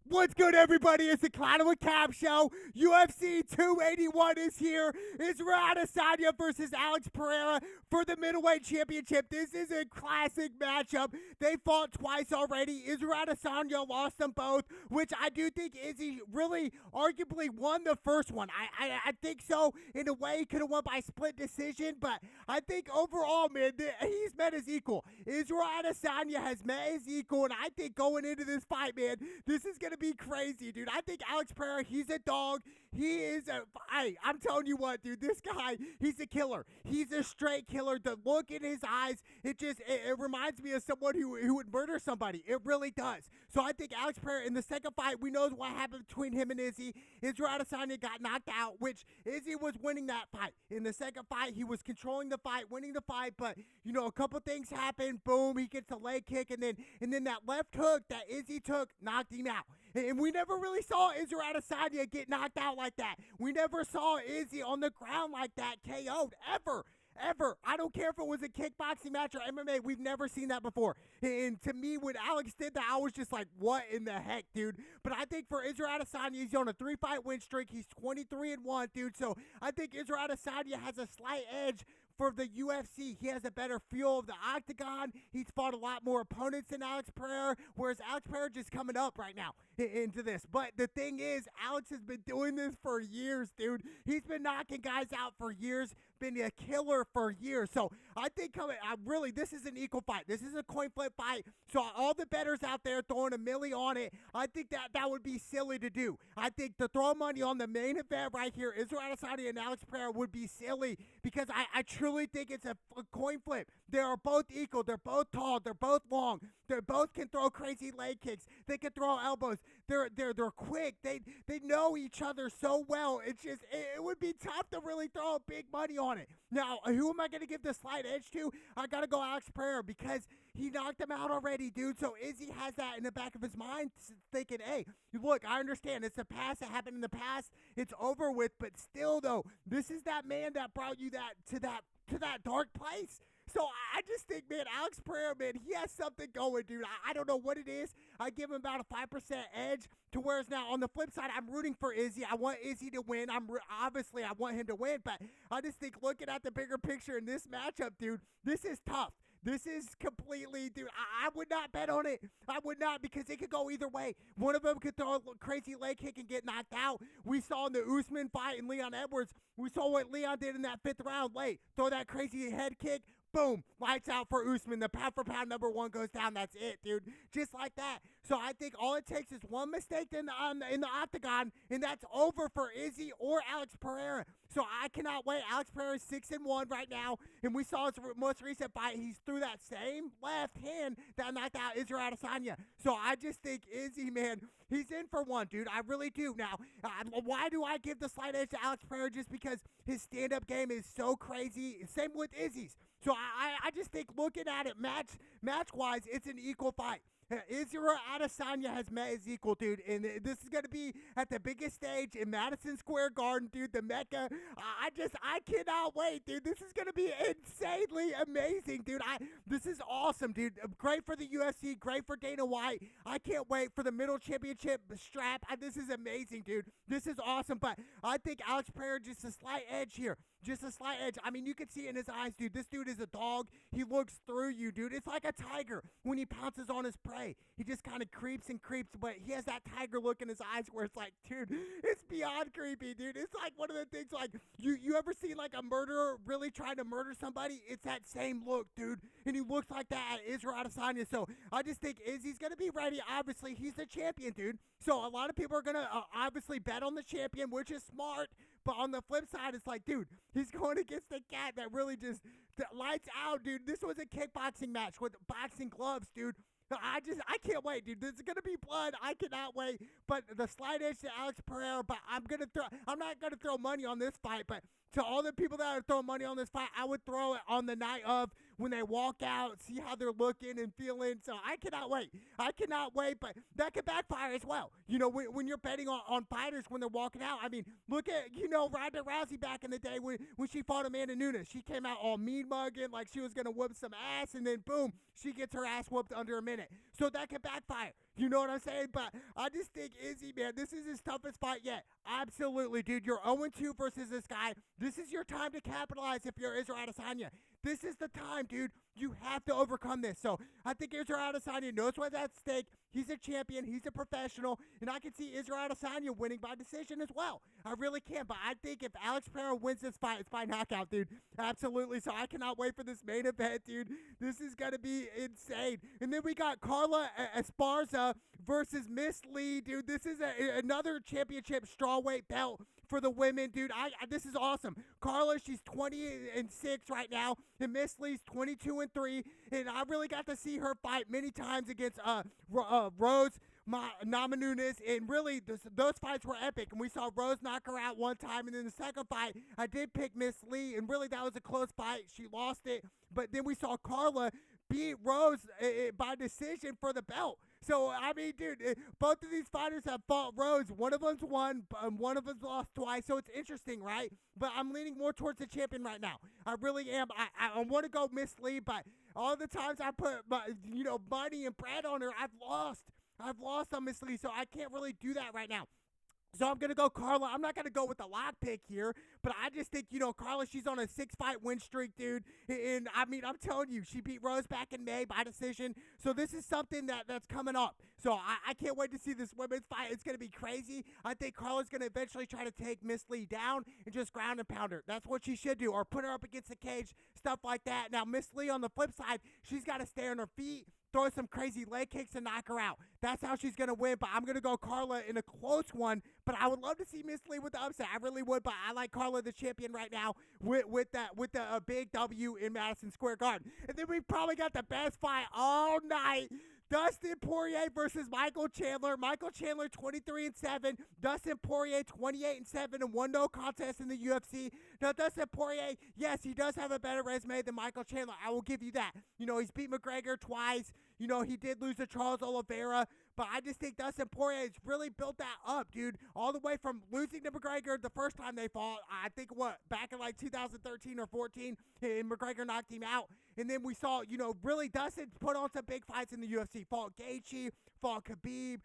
What's good, everybody? It's the Clown with Cap Show. UFC 281 is here. Israel Adesanya versus Alex Pereira for the middleweight championship. This is a classic matchup. They fought twice already. Israel Adesanya lost them both, which I do think Izzy really arguably won the first one. I think so. In a way, he could have won by split decision, but I think overall, man, he's met his equal. Israel Adesanya has met his equal, and I think going into this fight, man, this is going to be crazy, dude. I think Alex Pereira, he's a dog. He is I'm telling you what, dude, this guy, he's a killer. He's a straight killer. The look in his eyes, it reminds me of someone who would murder somebody. It really does. So I think Alex Pereira, in the second fight, we know what happened between him and Izzy. Israel Adesanya got knocked out, which Izzy was winning that fight. In the second fight, he was controlling the fight, winning the fight, but, you know, a couple things happened. Boom, he gets a leg kick, and then that left hook that Izzy took knocked him out. And we never really saw Israel Adesanya get knocked out like that. We never saw Izzy on the ground like that, KO'd, ever. Ever. I don't care if it was a kickboxing match or MMA. We've never seen that before. And to me, when Alex did that, I was just like, what in the heck, dude? But I think for Israel Adesanya, he's on a 3-fight win streak. He's 23-1, dude. So I think Israel Adesanya has a slight edge for the UFC. He has a better feel of the octagon. He's fought a lot more opponents than Alex Pereira, whereas Alex Pereira just coming up right now into this. But the thing is, Alex has been doing this for years, dude. He's been knocking guys out for years, been a killer for years. So I think this is an equal fight. This is a coin flip fight. So all the bettors out there throwing a milli on it, I think that would be silly to do. I think to throw money on the main event right here, Israel Adesanya and Alex Pereira, would be silly because I truly think it's a coin flip. They are both equal. They're both tall. They're both long. They both can throw crazy leg kicks. They can throw elbows. They're quick. They know each other so well. It's just it would be tough to really throw big money on it. Now, who am I going to give the slight edge to? I got to go Alex Pereira because he knocked him out already, dude. So Izzy has that in the back of his mind, thinking, hey, look, I understand. It's the past. It happened in the past. It's over with. But still, though, this is that man that brought you to that dark place. So I just think, man, Alex Pereira, man, he has something going, dude. I don't know what it is. I give him about a 5% edge to whereas now on the flip side, I'm rooting for Izzy. I want Izzy to win. Obviously, I want him to win, but I just think looking at the bigger picture in this matchup, dude, this is tough. This is completely, dude, I would not bet on it. I would not because it could go either way. One of them could throw a crazy leg kick and get knocked out. We saw in the Usman fight and Leon Edwards, we saw what Leon did in that 5th round late. Throw that crazy head kick. Boom, lights out for Usman. The pound for pound number 1 goes down. That's it, dude. Just like that. So I think all it takes is one mistake in the octagon, and that's over for Izzy or Alex Pereira. So I cannot wait. Alex Pereira is 6-1 right now, and we saw his most recent fight. He's threw that same left hand that knocked out Israel Adesanya. So I just think Izzy, man, he's in for one, dude. I really do. Now, why do I give the slight edge to Alex Pereira? Just because his stand-up game is so crazy. Same with Izzy's. So I just think looking at it match-wise, it's an equal fight. Israel Adesanya has met his equal, dude, and this is going to be at the biggest stage in Madison Square Garden, dude, the Mecca. I cannot wait, dude. This is going to be insanely amazing, dude. This is awesome, dude. Great for the UFC, great for Dana White. I can't wait for the middle championship strap. This is amazing, dude. This is awesome, but I think Alex Pereira just a slight edge here. Just a slight edge. I mean, you can see it in his eyes, dude. This dude is a dog. He looks through you, dude. It's like a tiger when he pounces on his prey. He just kind of creeps and creeps, but he has that tiger look in his eyes where it's like, dude, it's beyond creepy, dude. It's like one of the things, like, you ever see, like, a murderer really trying to murder somebody? It's that same look, dude. And he looks like that at Israel Adesanya. So I just think Izzy's going to be ready. Obviously, he's the champion, dude. So a lot of people are going to obviously bet on the champion, which is smart. But on the flip side, it's like, dude, he's going against the cat that really just lights out, dude. This was a kickboxing match with boxing gloves, dude. I can't wait, dude. This is gonna be blood. I cannot wait. But the slight edge to Alex Pereira. But I'm not gonna throw money on this fight. But to all the people that are throwing money on this fight, I would throw it on the night of when they walk out, see how they're looking and feeling. So I cannot wait. I cannot wait, but that could backfire as well. When you're betting on fighters when they're walking out, I mean, look at, Ronda Rousey back in the day when she fought Amanda Nunes. She came out all mean mugging like she was going to whoop some ass, and then boom, she gets her ass whooped under a minute. So that could backfire. You know what I'm saying? But I just think Izzy, man, this is his toughest fight yet. Absolutely, dude. You're 0-2 versus this guy. This is your time to capitalize if you're Israel Adesanya. This is the time, dude. You have to overcome this. So I think Israel Adesanya knows what's at stake. He's a champion. He's a professional. And I can see Israel Adesanya winning by decision as well. I really can. But I think if Alex Pereira wins this fight, it's by knockout, dude. Absolutely. So I cannot wait for this main event, dude. This is going to be insane. And then we got Carla Esparza versus Miss Lee, dude. This is another championship strawweight belt for the women, dude. This is awesome. Carla, she's 20-6 right now, and Miss Lee's 22-3, and I really got to see her fight many times against Rose Namajunas, and really those fights were epic. And we saw Rose knock her out one time, and then the second fight, I did pick Miss Lee, and really that was a close fight. She lost it, but then we saw Carla beat Rose by decision for the belt. So, I mean, dude, both of these fighters have fought Rose. One of them's won, one of them's lost twice. So it's interesting, right? But I'm leaning more towards the champion right now. I really am. I want to go Miss Lee, but all the times I put, money and bread on her, I've lost. I've lost on Miss Lee, so I can't really do that right now. So I'm going to go Carla. I'm not going to go with the lock pick here, but I just think, Carla, she's on a 6-fight win streak, dude. And, I mean, I'm telling you, she beat Rose back in May by decision. So this is something that's coming up. So I can't wait to see this women's fight. It's going to be crazy. I think Carla's going to eventually try to take Miss Lee down and just ground and pound her. That's what she should do, or put her up against the cage, stuff like that. Now, Miss Lee, on the flip side, she's got to stay on her feet, throw some crazy leg kicks and knock her out. That's how she's going to win, but I'm going to go Carla in a close one, but I would love to see Miss Lee with the upset. I really would, but I like Carla the champion right now with the big W in Madison Square Garden. And then we probably got the best fight all night. Dustin Poirier versus Michael Chandler. Michael Chandler 23-7. Dustin Poirier 28-7 and 1 no contest in the UFC. Now Dustin Poirier, yes, he does have a better resume than Michael Chandler. I will give you that. He's beat McGregor twice. He did lose to Charles Oliveira, but I just think Dustin Poirier has really built that up, dude. All the way from losing to McGregor the first time they fought, I think back in like 2013 or 14, and McGregor knocked him out. And then we saw, really Dustin put on some big fights in the UFC. Fought Gaethje, fought Khabib,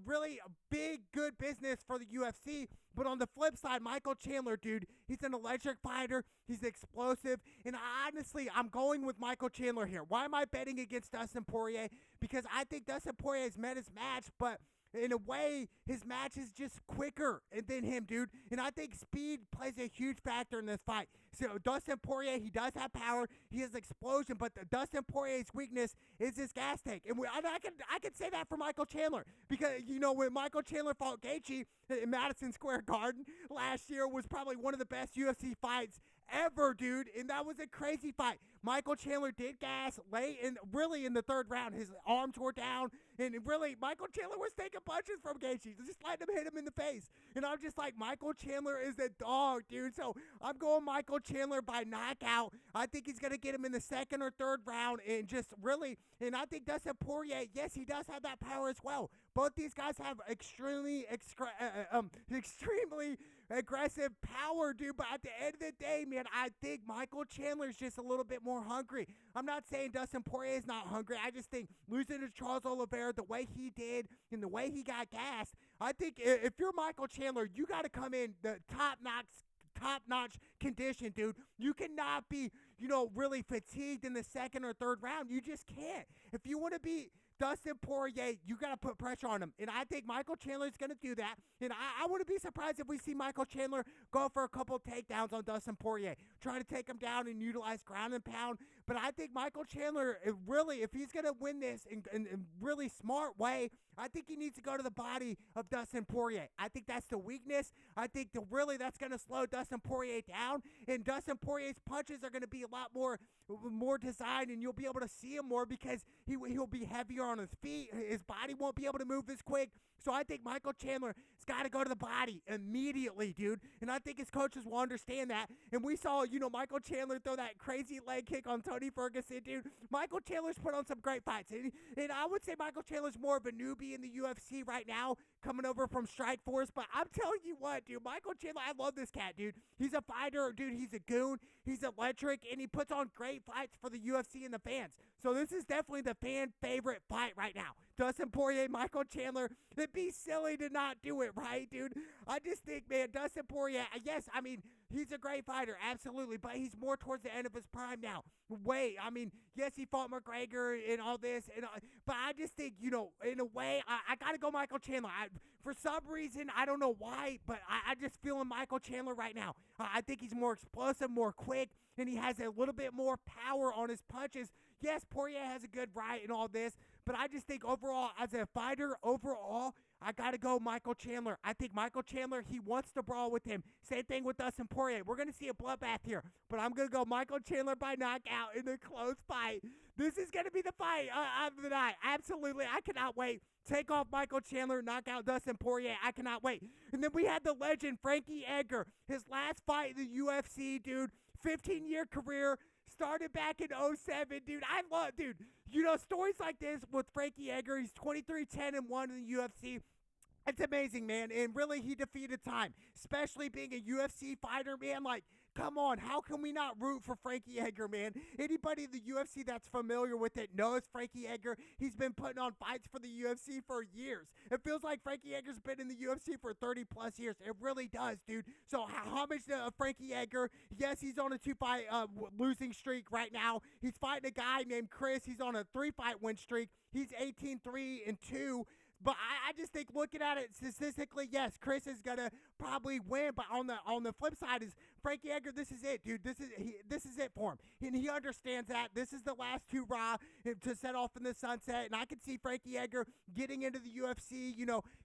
really a big, good business for the UFC. But on the flip side, Michael Chandler, dude, he's an electric fighter. He's explosive. And honestly, I'm going with Michael Chandler here. Why am I betting against Dustin Poirier? Because I think Dustin Poirier has met his match, but in a way, his match is just quicker than him, dude. And I think speed plays a huge factor in this fight. So Dustin Poirier, he does have power. He has explosion, but Dustin Poirier's weakness is his gas tank. And I can say that for Michael Chandler because, when Michael Chandler fought Gaethje in Madison Square Garden last year was probably one of the best UFC fights ever, dude. And that was a crazy fight. Michael Chandler did gas late really in the third round. His arms were down, and really Michael Chandler was taking punches from Gaethje, just letting him hit him in the face. And I'm just like, Michael Chandler is a dog, dude. So I'm going Michael Chandler by knockout. I think he's going to get him in the second or third round, and just really, and I think Dustin Poirier, yes, he does have that power as well. Both these guys have extremely aggressive power, dude. But at the end of the day, man, I think Michael Chandler's just a little bit more hungry. I'm not saying Dustin Poirier is not hungry. I just think losing to Charles Oliveira the way he did and the way he got gassed, I think if you're Michael Chandler, you got to come in the top-notch condition, dude. You cannot be, really fatigued in the second or third round. You just can't. If you want to be Dustin Poirier, you got to put pressure on him. And I think Michael Chandler is going to do that. And I wouldn't be surprised if we see Michael Chandler go for a couple takedowns on Dustin Poirier, trying to take him down and utilize ground and pound. But I think Michael Chandler, really, if he's going to win this in a really smart way, I think he needs to go to the body of Dustin Poirier. I think that's the weakness. I think that's going to slow Dustin Poirier down. And Dustin Poirier's punches are going to be a lot more designed, and you'll be able to see him more because he'll be heavier on his feet. His body won't be able to move as quick. So I think Michael Chandler has got to go to the body immediately, dude. And I think his coaches will understand that. And we saw, Michael Chandler throw that crazy leg kick on Tony Ferguson, dude. Michael Chandler's put on some great fights. And I would say Michael Chandler's more of a newbie in the UFC right now, coming over from Strikeforce. But I'm telling you what, dude, Michael Chandler, I love this cat, dude. He's a fighter, dude. He's a goon. He's electric, and he puts on great fights for the UFC and the fans. So this is definitely the fan favorite fight right now. Dustin Poirier, Michael Chandler. It'd be silly to not do it, right, dude? I just think, man, Dustin Poirier, yes, I mean, he's a great fighter, absolutely, but he's more towards the end of his prime now. Yes, he fought McGregor and all this, but I just think, in a way, I got to go Michael Chandler. For some reason, I don't know why, but I just feeling Michael Chandler right now. I think he's more explosive, more quick, and he has a little bit more power on his punches. Yes, Poirier has a good right and all this, but I just think overall, as a fighter, I got to go Michael Chandler. I think Michael Chandler, he wants to brawl with him. Same thing with Dustin Poirier. We're going to see a bloodbath here, but I'm going to go Michael Chandler by knockout in a close fight. This is going to be the fight of the night. Absolutely. I cannot wait. Take off Michael Chandler, knock out Dustin Poirier. I cannot wait. And then we had the legend, Frankie Edgar. His last fight in the UFC, dude. 15-year career. Started back in 07, dude. Stories like this with Frankie Edgar. He's 23-10-1 in the UFC. It's amazing, man. And really, he defeated time, especially being a UFC fighter, man. Like, come on. How can we not root for Frankie Edgar, man? Anybody in the UFC that's familiar with it knows Frankie Edgar. He's been putting on fights for the UFC for years. It feels like Frankie Edgar's been in the UFC for 30-plus years. It really does, dude. So, homage to Frankie Edgar. Yes, he's on a 2-fight losing streak right now. He's fighting a guy named Chris. He's on a 3-fight win streak. He's 18-3-2. But I just think, looking at it statistically, yes, Chris is gonna probably win. But on the flip side is Frankie Edgar. This is it, dude. This is it for him, and he understands that. This is the last hurrah to set off in the sunset. And I can see Frankie Edgar getting into the UFC,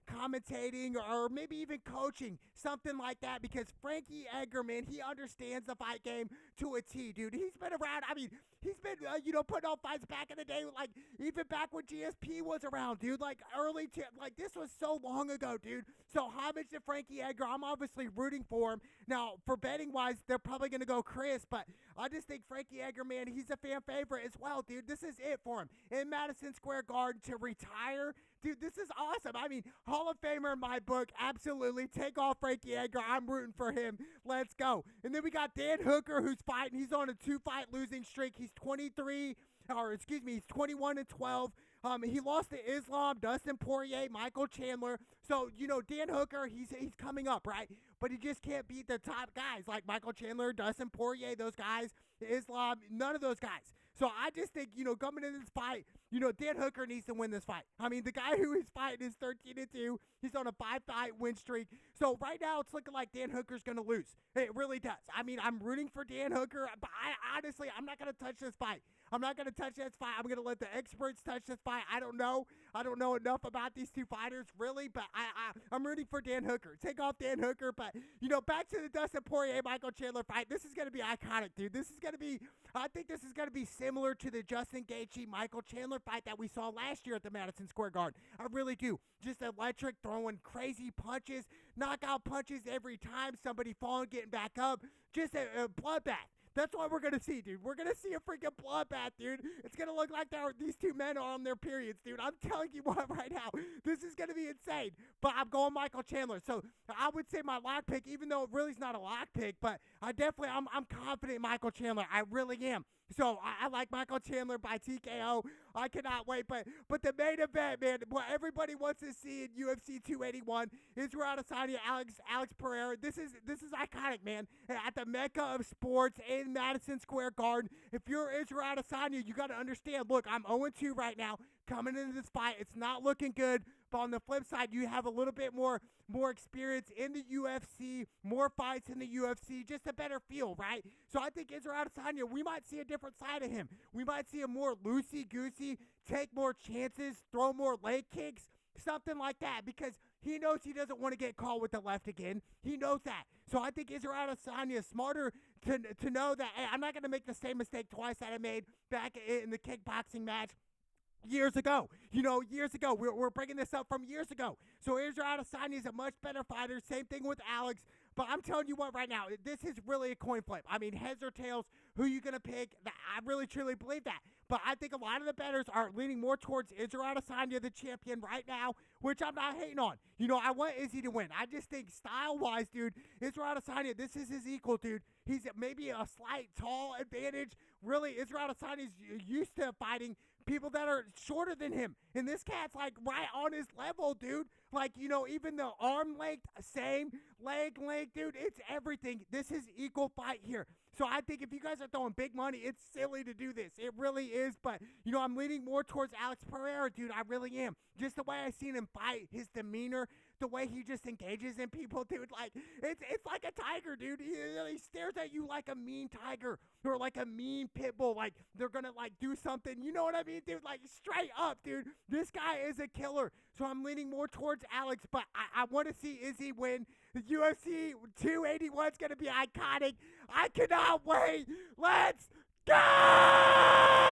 commentating or maybe even coaching, something like that. Because Frankie Edgar, man, he understands the fight game to a T, dude. He's been around. I mean, he's been putting on fights back in the day, like even back when GSP was around, dude. Like this was so long ago, dude. So homage to Frankie Edgar. I'm obviously rooting for him. Now, for betting wise, they're probably gonna go Chris, but I just think Frankie Edgar, man, he's a fan favorite as well, dude. This is it for him in Madison Square Garden to retire. Dude, this is awesome. I mean, Hall of Famer in my book. Absolutely. Take off Frankie Edgar. I'm rooting for him. Let's go. And then we got Dan Hooker, who's fighting. He's on a 2-fight losing streak. He's 21-12. He lost to Islam, Dustin Poirier, Michael Chandler. So, Dan Hooker, he's coming up, right? But he just can't beat the top guys like Michael Chandler, Dustin Poirier, those guys, Islam, none of those guys. So I just think, coming into this fight, Dan Hooker needs to win this fight. I mean, the guy who he's fighting is 13-2. He's on a 5-fight win streak. So right now it's looking like Dan Hooker's going to lose. It really does. I mean, I'm rooting for Dan Hooker, but I'm not going to touch this fight. I'm not going to touch this fight. I'm going to let the experts touch this fight. I don't know enough about these two fighters, really, but I'm rooting for Dan Hooker. Take off Dan Hooker, but, back to the Dustin Poirier, Michael Chandler fight. This is going to be iconic, dude. I think this is going to be similar to the Justin Gaethje, Michael Chandler fight that we saw last year at the Madison Square Garden. I really do. Just electric, throwing crazy punches, knockout punches every time, somebody falling, getting back up. Just a bloodbath. That's what we're going to see, dude. We're going to see a freaking bloodbath, dude. It's going to look like these two men are on their periods, dude. I'm telling you what right now. This is going to be insane. But I'm going Michael Chandler. So I would say my lock pick, even though it really is not a lock pick, but I'm confident in Michael Chandler. I really am. So I like Michael Chandler by TKO. I cannot wait. But the main event, man, what everybody wants to see in UFC 281 is Israel Adesanya, Alex Pereira. This is iconic, man. At the Mecca of sports in Madison Square Garden. If you're Israel Adesanya, you got to understand. Look, I'm 0-2 right now. Coming into this fight, it's not looking good. But on the flip side, you have a little bit more experience in the UFC, more fights in the UFC, just a better feel, right? So I think Israel Adesanya, we might see a different side of him. We might see a more loosey-goosey, take more chances, throw more leg kicks, something like that, because he knows he doesn't want to get caught with the left again. He knows that. So I think Israel Adesanya is smarter to know that, hey, I'm not going to make the same mistake twice that I made back in the kickboxing match years ago. Years ago. We're bringing this up from years ago. So Israel Adesanya is a much better fighter. Same thing with Alex. But I'm telling you what right now, this is really a coin flip. I mean, heads or tails, who you going to pick? I really truly believe that. But I think a lot of the bettors are leaning more towards Israel Adesanya, the champion right now, which I'm not hating on. You know, I want Izzy to win. I just think style-wise, dude, Israel Adesanya, this is his equal, dude. He's maybe a slight tall advantage. Really, Israel Adesanya is used to fighting people that are shorter than him. And this cat's like right on his level, dude. Like, you know, even the arm length, same, leg length, dude, it's everything. This is equal fight here. So I think if you guys are throwing big money, it's silly to do this. It really is. But, you know, I'm leaning more towards Alex Pereira, dude. I really am. Just the way I seen him fight, his demeanor, the way he just engages in people, dude. Like, it's like a tiger, dude. He stares at you like a mean tiger or like a mean pit bull. Like, they're going to, like, do something. You know what I mean, dude? Like, straight up, dude. This guy is a killer. So I'm leaning more towards Alex, but I want to see Izzy win. The UFC 281 is going to be iconic. I cannot wait. Let's go!